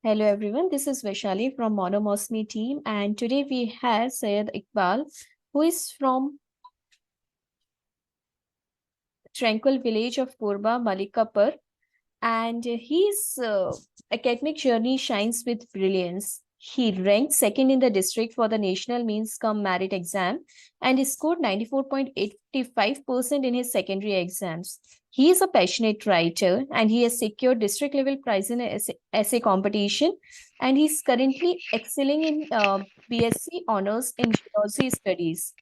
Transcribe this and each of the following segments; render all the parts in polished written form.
Hello everyone, this is Vaishali from Monomousumi team and today we have Saeed Iqbal who is from tranquil village of Purba, Malikapur and his academic journey shines with brilliance. He ranked second in the district for the national means cum merit exam and he scored 94.85% in his secondary exams. He is a passionate writer and he has secured district level prize in a essay competition and he's currently excelling in BSc honors in geology studies.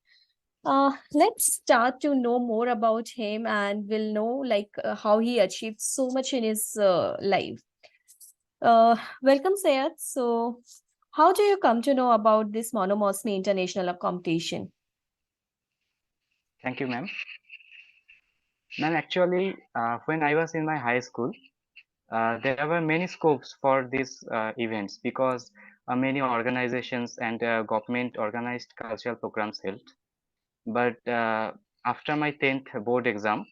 Let's start to know more about him and we'll know how he achieved so much in his life. Welcome, Sayed. So, how do you come to know about this Monomosmi International competition? Thank you, ma'am. Ma'am, actually, when I was in my high school, there were many scopes for these events because many organizations and government organized cultural programs held. But after my 10th board exam,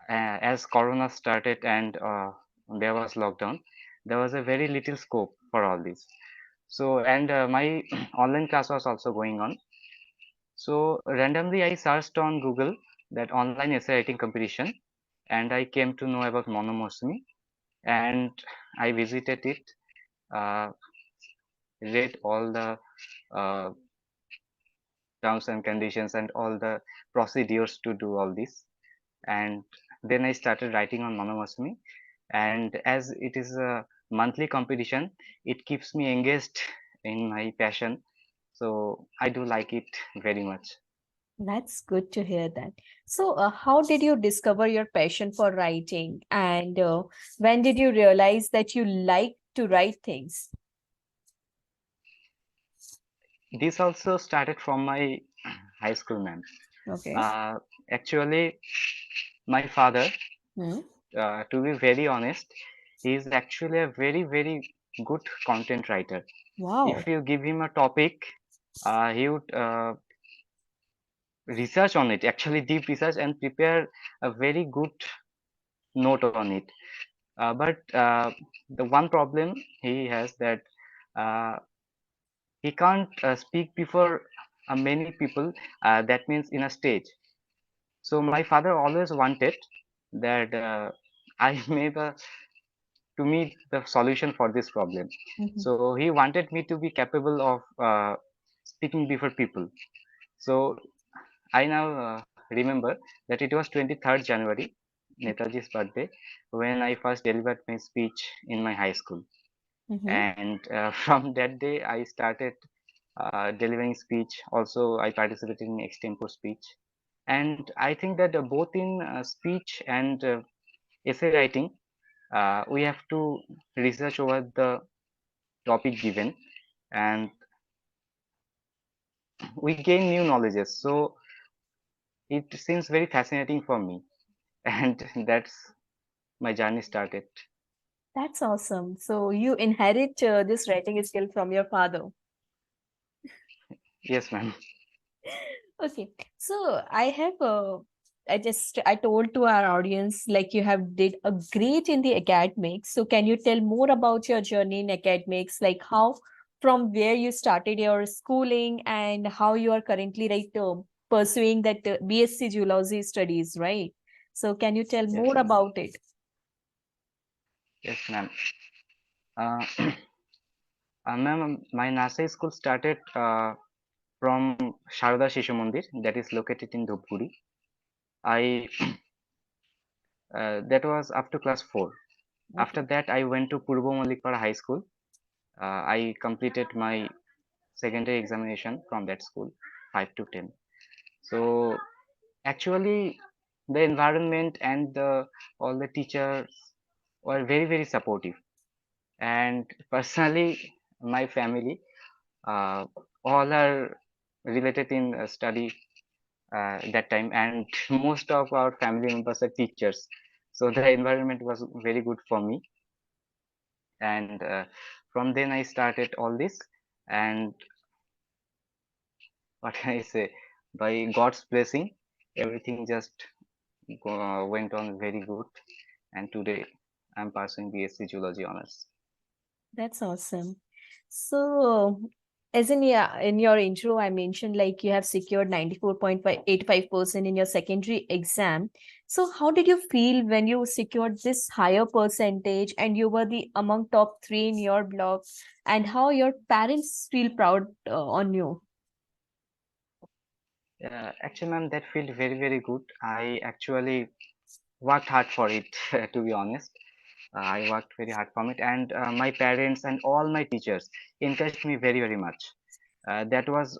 as Corona started and there was lockdown, there was a very little scope for all this. So, and my online class was also going on. So randomly I searched on Google that online essay writing competition and I came to know about Monomousumi and I visited it, uh, read all the uh, terms and conditions and all the procedures to do all this. And then I started writing on Monomousumi. And as it is a monthly competition, it keeps me engaged in my passion. So I do like it very much. That's good to hear that. So, how did you discover your passion for writing and when did you realize that you like to write things? This also started from my high school, ma'am. Okay. Uh, Actually, my father, Hmm. to be very honest, he is actually a very good content writer. Wow. If you give him a topic, he would research on it, actually deep research, and prepare a very good note on it. But the one problem he has that uh, he can't speak before many people. That means in a stage. So my father always wanted that I made a to meet the solution for this problem. Mhm. So he wanted me to be capable of speaking before people. So I now remember that it was 23rd January, Netaji's birthday, when I first delivered my speech in my high school. Mhm. And from that day, I started delivering speech. Also, I participated in extempore speech. And I think that both in speech and essay writing, we have to research over the topic given and we gain new knowledges. So it seems very fascinating for me. And that's my journey started. That's awesome. So you inherit this writing skill from your father. Yes, ma'am. Okay. So I told to our audience like you have did a great in the academics. So can you tell more about your journey in academics, like how from where you started your schooling and how you are currently pursuing that BSc Geology studies, right? So can you tell Yes, more ma'am. about it? Yes, ma'am. Uh, Ma'am, my nursery school started from Sharada Shishu Mandir that is located in Dhupguri. I That was up to class 4. After Okay. that, I went to Purbo Malikpara High School. I completed my secondary examination from that school, 5 to 10. So actually, the environment and all the teachers were very supportive. And personally, my family, uh, all are related in study that time, and most of our family members are teachers. So the environment was very good for me, and from then I started all this. And what can I say? By God's blessing, everything just went on very good, and today I'm pursuing BSc Geology honors. That's awesome. So, as in, yeah, in your intro, I mentioned like you have secured 94.85% in your secondary exam. So, how did you feel when you secured this higher percentage and you were the among top three in your block, and how your parents feel proud on you? Actually, ma'am, that felt very, very good. I actually worked hard for it, to be honest. I worked very hard from it, and my parents and all my teachers encouraged me very, very much. That was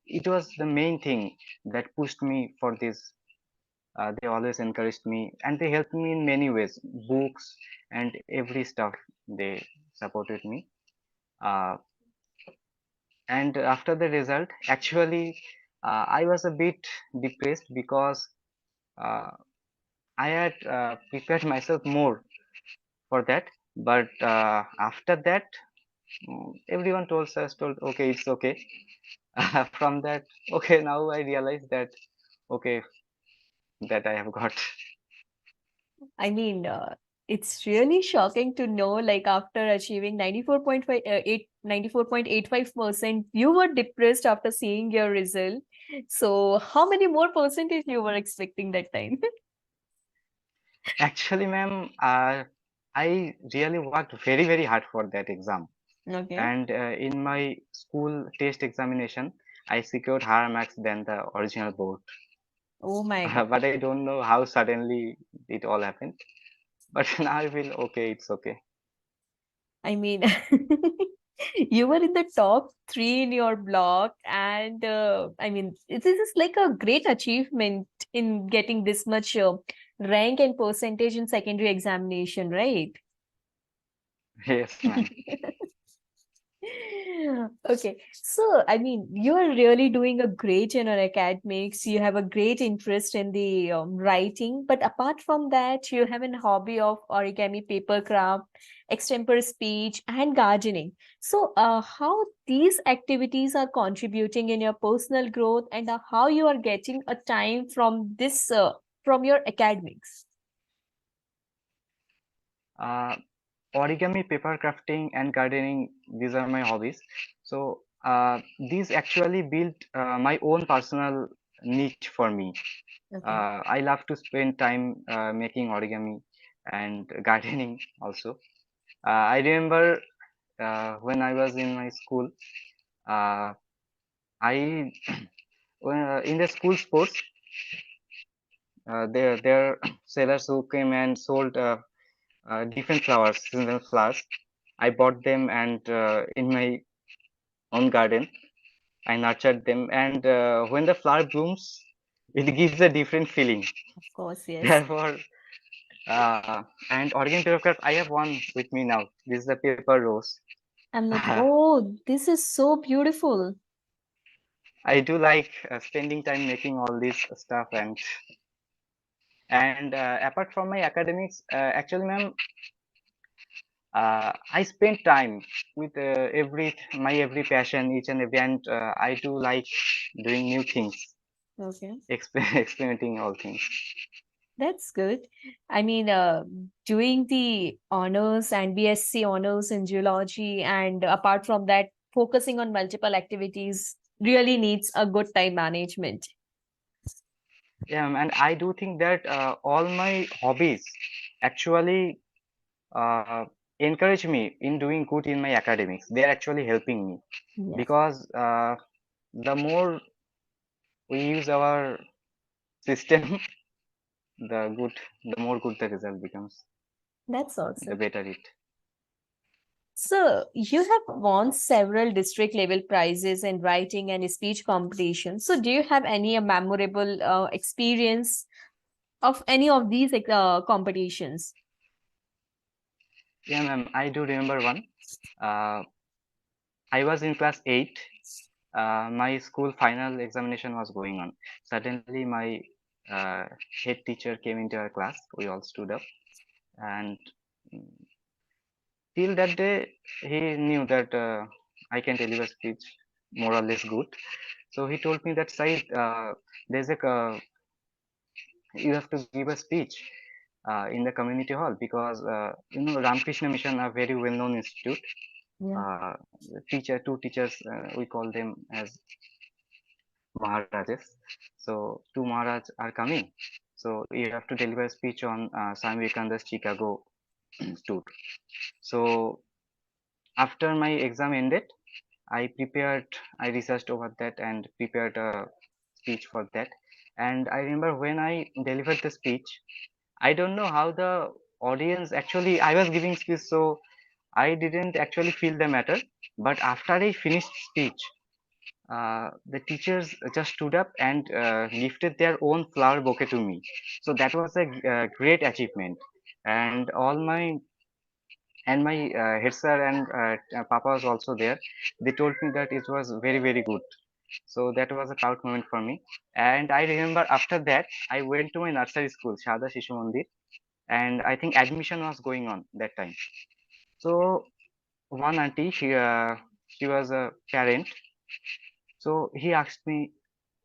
it was the main thing that pushed me for this. They always encouraged me, and they helped me in many ways, books and every stuff. They supported me. Uh, and after the result, actually, I was a bit depressed because uh, I had prepared myself more for that. But after that, everyone told, okay, it's okay. From that, okay, now I realize that, okay, that I have got. I mean, it's really shocking to know, like, after achieving 94.85%, you were depressed after seeing your result. So, how many more percentage you were expecting that time? Actually, ma'am, I really worked very, very hard for that exam. Okay. And in my school test examination, I secured higher marks than the original board. Oh my God. But I don't know how suddenly it all happened. But now I feel okay, it's okay. I mean, you were in the top three in your block, and I mean, this is like a great achievement in getting this much rank and percentage in secondary examination, right? Yes, ma'am. Okay, so I mean, you are really doing a great in our academics. You have a great interest in the writing, but apart from that, you have a hobby of origami, paper craft, extempore speech, and gardening. So, how these activities are contributing in your personal growth, and how you are getting a time from this from your academics? Uh, Origami, paper crafting, and gardening, these are my hobbies. So these actually built my own personal niche for me. Okay. I love to spend time making origami and gardening also. I remember when I was in my school, uh, I in the school sports, there are sellers who came and sold different flowers, seasonal flowers. I bought them and in my own garden. I nurtured them, and when the flower blooms, it gives a different feeling. Of course, yes. Therefore, and organ paper craft, I have one with me now. This is the paper rose. I'm looking. Oh, this is so beautiful. I do like spending time making all this stuff, and apart from my academics, actually, ma'am, I spend time with every passion, each and every, and I do like doing new things, Okay. experimenting all things. That's good. I mean, doing the honors and BSc honors in geology, and apart from that, focusing on multiple activities really needs a good time management. Yeah, and I do think that all my hobbies actually uh, encourage me in doing good in my academics. They are actually helping me Yeah, because the more we use our system, the more good the result becomes, that's the awesome. better it. So, you have won several district level prizes in writing and speech competitions. So, do you have any memorable experience of any of these competitions? Yeah, ma'am, I do remember one. Uh, I was in class 8. My school final examination was going on. Suddenly, my uh, head teacher came into our class. We all stood up, and mm, till that day, he knew that I can deliver speech more or less good. So he told me that Said, there's a you have to give a speech in the community hall because you know Ramakrishna Mission, a very well-known institute. Yeah. uh, two teachers, we call them as Maharajas. So two Maharaj are coming. So you have to deliver a speech on Swami Vivekananda's Chicago tour. So after my exam ended, I prepared, I researched over that and prepared a speech for that. And I remember when I delivered the speech, I don't know how the audience actually, I was giving speech, so I didn't actually feel the matter. But after I finished speech, the teachers just stood up and gifted their own flower bouquet to me. So that was a great achievement. And all my my head sir and papa was also there. They told me that it was very good. So that was a proud moment for me. And I remember after that, I went to my nursery school, Shada Shishu Mandir, and I think admission was going on that time. So one auntie, she was a parent. So he asked me,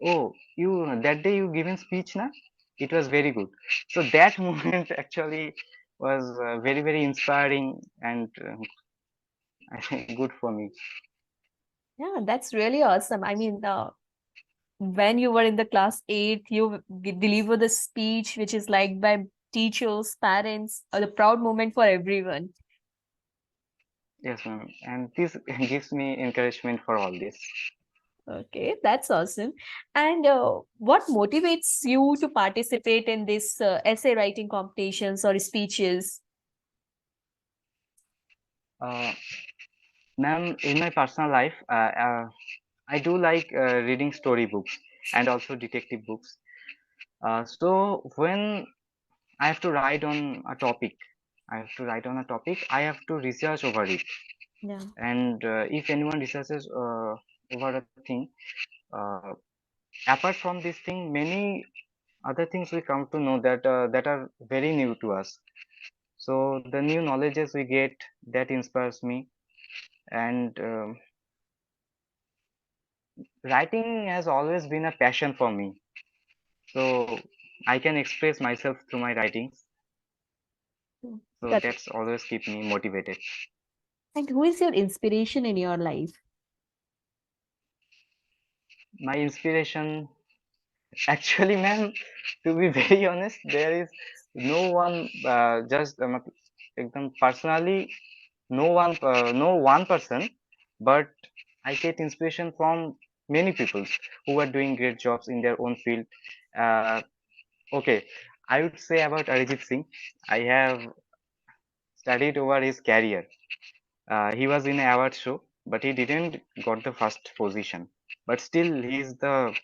"Oh, you that day you given speech, na? It was very good." So that moment actually was very inspiring and I think good for me. Yeah, that's really awesome. I mean, when you were in the class 8th, you deliver the speech, which is liked by teachers, parents, the proud moment for everyone. Yes, ma'am. And this gives me encouragement for all this. Okay, that's awesome. And what motivates you to participate in this essay writing competitions or speeches? Uh, Ma'am, in my personal life, I do like reading storybooks and also detective books. So when I have to write on a topic, I have to research over it. Yeah. And if anyone researches over a thing, uh, apart from this thing, many other things we come to know that are very new to us. So the new knowledges we get, that inspires me. And writing has always been a passion for me. So I can express myself through my writings. Mm. So Correct. that's always keep me motivated. And who is your inspiration in your life? My inspiration, actually, ma'am, to be very honest, there is no one. Just personally, no one person, but I get inspiration from many people who are doing great jobs in their own field. Uh, okay, I would say about Arijit Singh. I have studied over his career. He was in an award show, but he didn't got the first position. But still, he is the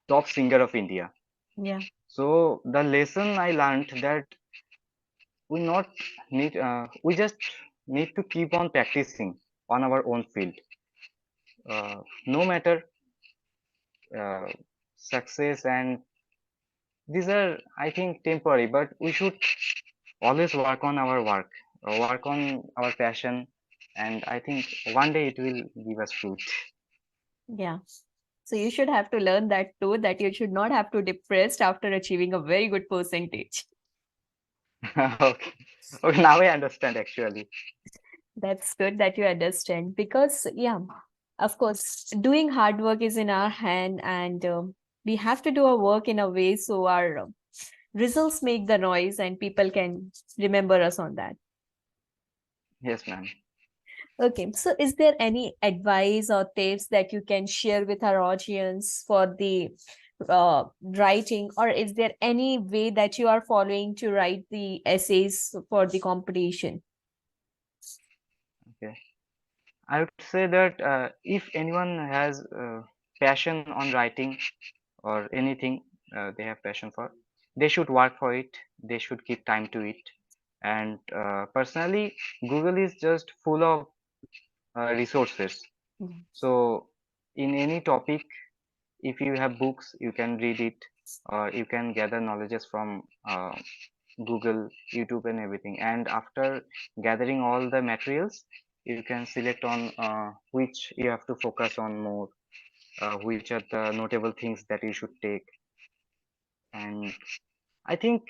top singer of India. Yeah. So the lesson I learned that we not we just need to keep on practicing on our own field. No matter uh, success, and these are, I think, temporary, but we should always work on our work, work on our passion, and I think one day it will give us fruit. Yeah. So you should have to learn that too, that you should not have to depressed after achieving a very good percentage. Okay. Okay, now I understand actually. That's good that you understand because, yeah, of course, doing hard work is in our hand, and we have to do our work in a way so our results make the noise and people can remember us on that. Yes, ma'am. Okay, so is there any advice or tips that you can share with our audience for the writing, or is there any way that you are following to write the essays for the competition? Okay. I would say that if anyone has passion on writing or anything they have passion for, they should work for it. They should give time to it. And personally, Google is just full of resources. Mm. So in any topic, if you have books, you can read it, or you can gather knowledges from Google, YouTube, and everything. And after gathering all the materials, you can select on which you have to focus on more, which are the notable things that you should take. And I think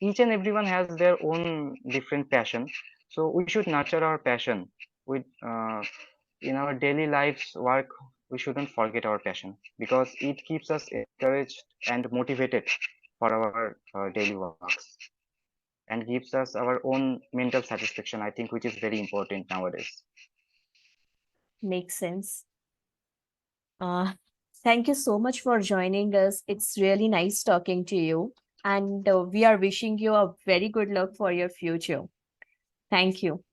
each and everyone has their own different passion. So we should nurture our passion with in our daily lives work, we shouldn't forget our passion because it keeps us encouraged and motivated for our daily works and gives us our own mental satisfaction, I think, which is very important nowadays. Makes sense. Uh, Thank you so much for joining us. It's really nice talking to you. And we are wishing you a very good luck for your future. Thank you.